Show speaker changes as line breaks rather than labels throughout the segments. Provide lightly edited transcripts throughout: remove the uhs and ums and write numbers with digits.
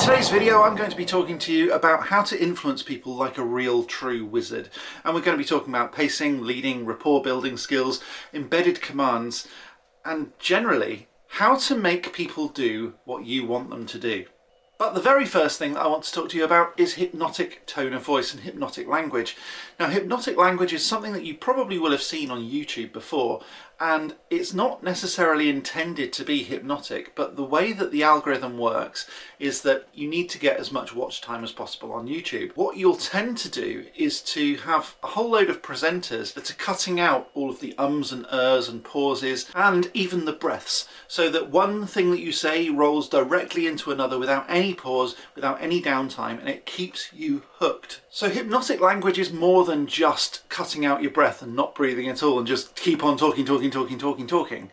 today's video I'm going to be talking to you about how to influence people like a real true wizard. And we're going to be talking about pacing, leading, rapport building skills, embedded commands, and generally how to make people do what you want them to do. But the very first thing that I want to talk to you about is hypnotic tone of voice and hypnotic language. Now, hypnotic language is something that you probably will have seen on YouTube before, and it's not necessarily intended to be hypnotic, but the way that the algorithm works is that you need to get as much watch time as possible on YouTube. What you'll tend to do is to have a whole load of presenters that are cutting out all of the ums and ers and pauses and even the breaths, so that one thing that you say rolls directly into another without any pause, without any downtime, and it keeps you hooked. So hypnotic language is more than just cutting out your breath and not breathing at all and just keep on talking.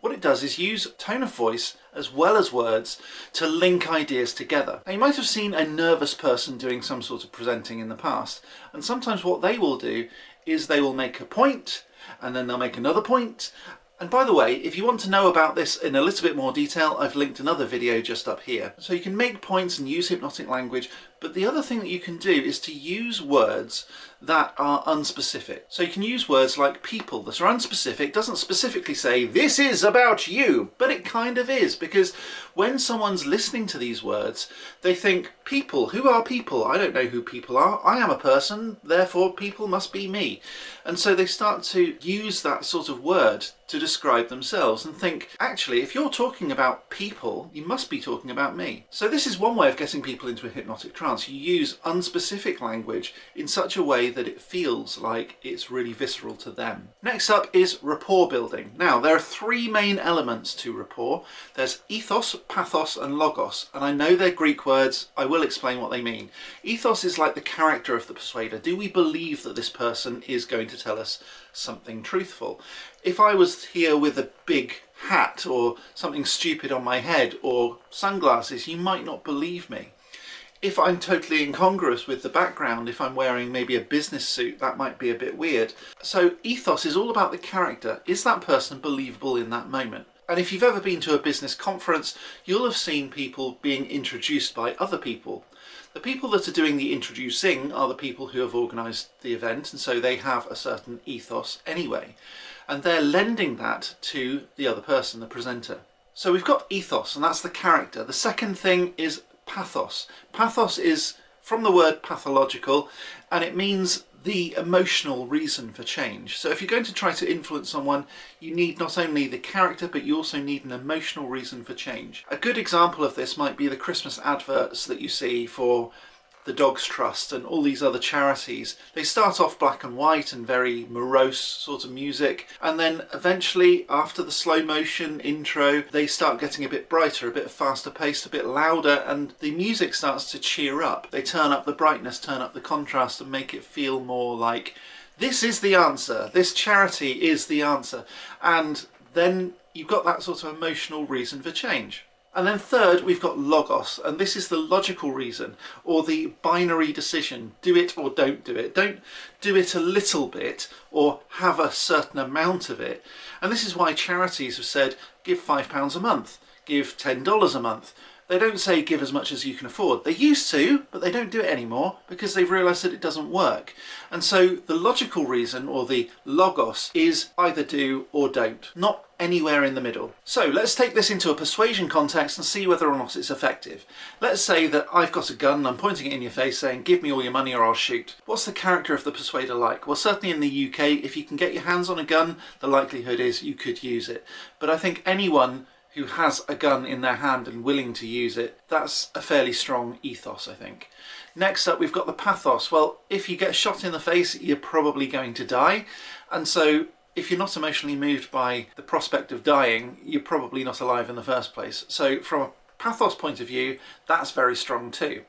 What it does is use tone of voice as well as words to link ideas together. Now, you might have seen a nervous person doing some sort of presenting in the past, and sometimes what they will do is they will make a point and then they'll make another point. And by the way, if you want to know about this in a little bit more detail, I've linked another video just up here. So you can make points and use hypnotic language, but the other thing that you can do is to use words that are unspecific. So you can use words like people that are unspecific, doesn't specifically say, this is about you, but it kind of is, because when someone's listening to these words, they think, people, who are people? I don't know who people are. I am a person, therefore people must be me. And so they start to use that sort of word to describe themselves and think, actually, if you're talking about people, you must be talking about me. So this is one way of getting people into a hypnotic trance. You use unspecific language in such a way that it feels like it's really visceral to them. Next up is rapport building. Now, there are three main elements to rapport. There's ethos, pathos, and logos. And I know they're Greek words. I will explain what they mean. Ethos is like the character of the persuader. Do we believe that this person is going to tell us something truthful? If I was here with a big hat or something stupid on my head or sunglasses, you might not believe me. If I'm totally incongruous with the background, if I'm wearing maybe a business suit, that might be a bit weird. So ethos is all about the character. Is that person believable in that moment? And if you've ever been to a business conference, you'll have seen people being introduced by other people. The people that are doing the introducing are the people who have organised the event, and so they have a certain ethos anyway. And they're lending that to the other person, the presenter. So we've got ethos, and that's the character. The second thing is pathos. Pathos is from the word pathological, and it means the emotional reason for change. So if you're going to try to influence someone, you need not only the character, but you also need an emotional reason for change. A good example of this might be the Christmas adverts that you see for the Dogs Trust and all these other charities. They start off black and white and very morose sort of music, and then eventually, after the slow motion intro, they start getting a bit brighter, a bit faster paced, a bit louder, and the music starts to cheer up. They turn up the brightness, turn up the contrast, and make it feel more like, this is the answer, this charity is the answer. And then you've got that sort of emotional reason for change. And then third, we've got logos, and this is the logical reason, or the binary decision. Do it or don't do it. Don't do it a little bit or have a certain amount of it. And this is why charities have said, give £5 a month, give $10 a month. They don't say give as much as you can afford. They used to, but they don't do it anymore because they've realised that it doesn't work. And so the logical reason, or the logos, is either do or don't, not anywhere in the middle. So let's take this into a persuasion context and see whether or not it's effective. Let's say that I've got a gun and I'm pointing it in your face saying, give me all your money or I'll shoot. What's the character of the persuader like? Well, certainly in the UK, if you can get your hands on a gun, the likelihood is you could use it. But I think anyone who has a gun in their hand and willing to use it, that's a fairly strong ethos, I think. Next up, we've got the pathos. Well, if you get shot in the face, you're probably going to die. And so if you're not emotionally moved by the prospect of dying, you're probably not alive in the first place. So from a pathos point of view, that's very strong too.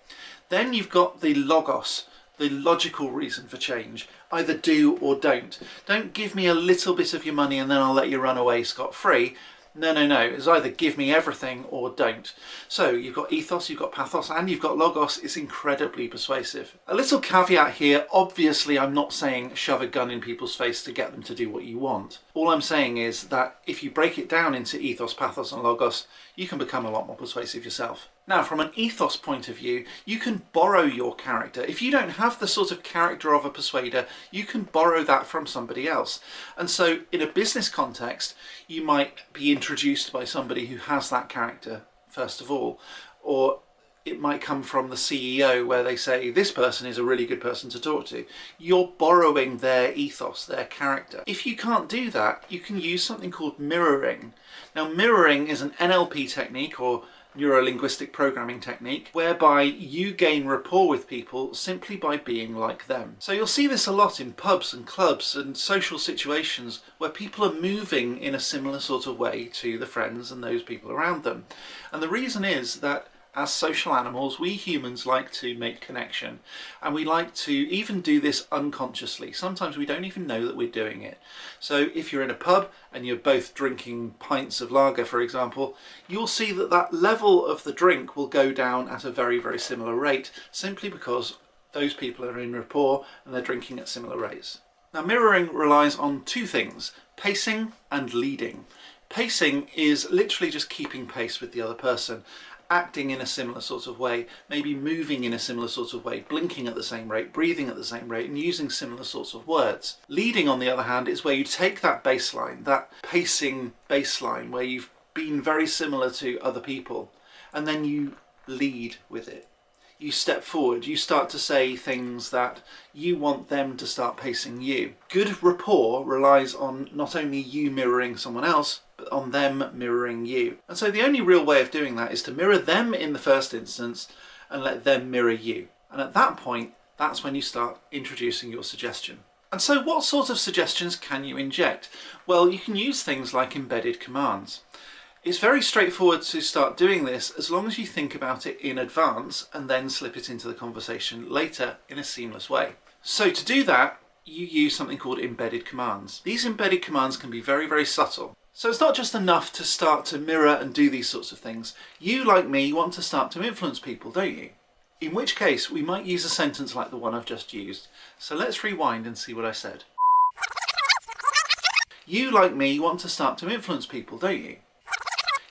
Then you've got the logos, the logical reason for change. Either do or don't. Don't give me a little bit of your money and then I'll let you run away scot-free. No. It's either give me everything or don't. So you've got ethos, you've got pathos, and you've got logos. It's incredibly persuasive. A little caveat here. Obviously, I'm not saying shove a gun in people's face to get them to do what you want. All I'm saying is that if you break it down into ethos, pathos, and logos, you can become a lot more persuasive yourself. Now, from an ethos point of view, you can borrow your character. If you don't have the sort of character of a persuader, you can borrow that from somebody else. And so in a business context, you might be introduced by somebody who has that character, first of all, or it might come from the CEO where they say, this person is a really good person to talk to. You're borrowing their ethos, their character. If you can't do that, you can use something called mirroring. Now, mirroring is an NLP technique, or neuro-linguistic programming technique, whereby you gain rapport with people simply by being like them. So you'll see this a lot in pubs and clubs and social situations where people are moving in a similar sort of way to the friends and those people around them. And the reason is that as social animals, we humans like to make connection, and we like to even do this unconsciously. Sometimes we don't even know that we're doing it. So if you're in a pub and you're both drinking pints of lager, for example, you'll see that that level of the drink will go down at a very, very similar rate, simply because those people are in rapport and they're drinking at similar rates. Now, mirroring relies on two things: pacing and leading. Pacing is literally just keeping pace with the other person, acting in a similar sort of way, maybe moving in a similar sort of way, blinking at the same rate, breathing at the same rate, and using similar sorts of words. Leading, on the other hand, is where you take that baseline, that pacing baseline, where you've been very similar to other people, and then you lead with it. You step forward, you start to say things that you want them to start pacing you. Good rapport relies on not only you mirroring someone else, but on them mirroring you. And so the only real way of doing that is to mirror them in the first instance and let them mirror you. And at that point, that's when you start introducing your suggestion. And so what sort of suggestions can you inject? Well, you can use things like embedded commands. It's very straightforward to start doing this as long as you think about it in advance and then slip it into the conversation later in a seamless way. So to do that, you use something called embedded commands. These embedded commands can be very, very subtle. So it's not just enough to start to mirror and do these sorts of things. You, like me, want to start to influence people, don't you? In which case, we might use a sentence like the one I've just used. So let's rewind and see what I said. You, like me, want to start to influence people, don't you?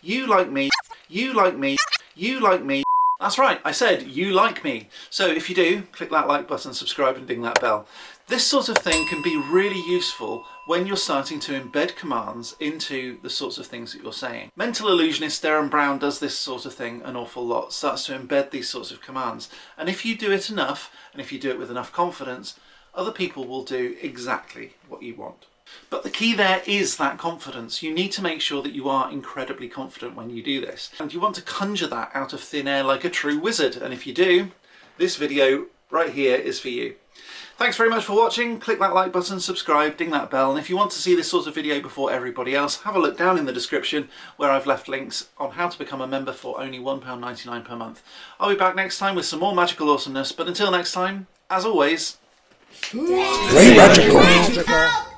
You like me, you like me, you like me. That's right, I said you like me. So if you do, click that like button, subscribe and ding that bell. This sort of thing can be really useful when you're starting to embed commands into the sorts of things that you're saying. Mental illusionist Darren Brown does this sort of thing an awful lot, starts to embed these sorts of commands. And if you do it enough, and if you do it with enough confidence, other people will do exactly what you want. But the key there is that confidence. You need to make sure that you are incredibly confident when you do this. And you want to conjure that out of thin air like a true wizard. And if you do, this video right here is for you. Thanks very much for watching. Click that like button, subscribe, ding that bell. And if you want to see this sort of video before everybody else, have a look down in the description where I've left links on how to become a member for only £1.99 per month. I'll be back next time with some more magical awesomeness. But until next time, as always,
Stay magical.